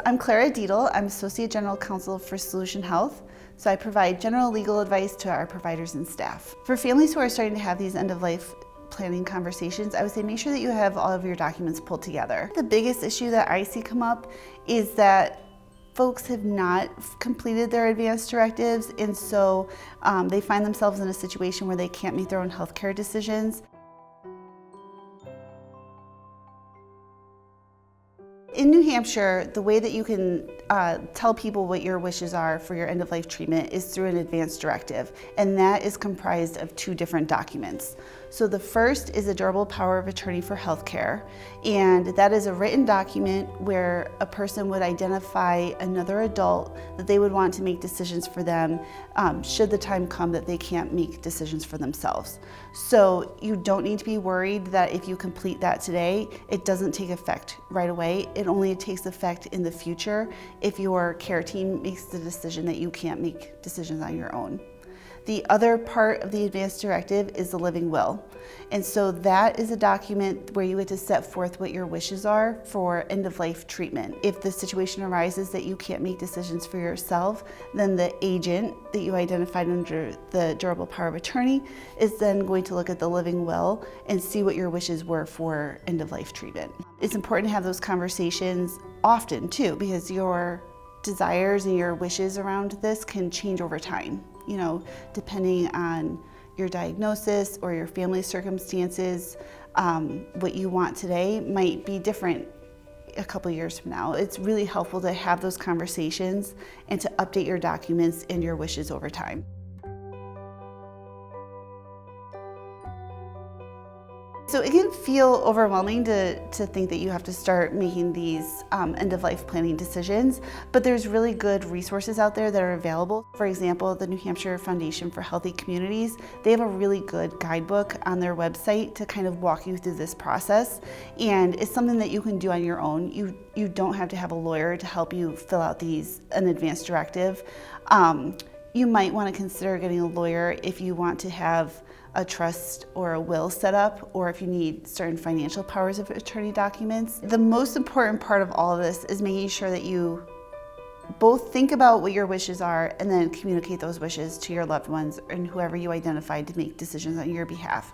I'm Clara Dietl. I'm Associate General Counsel for Solution Health. So I provide general legal advice to our providers and staff. For families who are starting to have these end-of-life planning conversations, I would say make sure that you have all of your documents pulled together. The biggest issue that I see come up is that folks have not completed their advanced directives, and so they find themselves in a situation where they can't make their own healthcare decisions. In New Hampshire, the way that you can tell people what your wishes are for your end-of-life treatment is through an advanced directive, and that is comprised of two different documents. So the first is a durable power of attorney for healthcare, and that is a written document where a person would identify another adult that they would want to make decisions for them should the time come that they can't make decisions for themselves. So you don't need to be worried that if you complete that today, it doesn't take effect right away. It only takes effect in the future if your care team makes the decision that you can't make decisions on your own. The other part of the advanced directive is the living will. And so that is a document where you get to set forth what your wishes are for end-of-life treatment. If the situation arises that you can't make decisions for yourself, then the agent that you identified under the durable power of attorney is then going to look at the living will and see what your wishes were for end-of-life treatment. It's important to have those conversations often too, because your desires and your wishes around this can change over time. You know, depending on your diagnosis or your family circumstances, what you want today might be different a couple years from now. It's really helpful to have those conversations and to update your documents and your wishes over time. So it can feel overwhelming to think that you have to start making these end-of-life planning decisions, but there's really good resources out there that are available. For example, the New Hampshire Foundation for Healthy Communities, they have a really good guidebook on their website to kind of walk you through this process, and it's something that you can do on your own. You don't have to have a lawyer to help you fill out an advanced directive. You might want to consider getting a lawyer if you want to have a trust or a will set up, or if you need certain financial powers of attorney documents. The most important part of all of this is making sure that you both think about what your wishes are and then communicate those wishes to your loved ones and whoever you identified to make decisions on your behalf.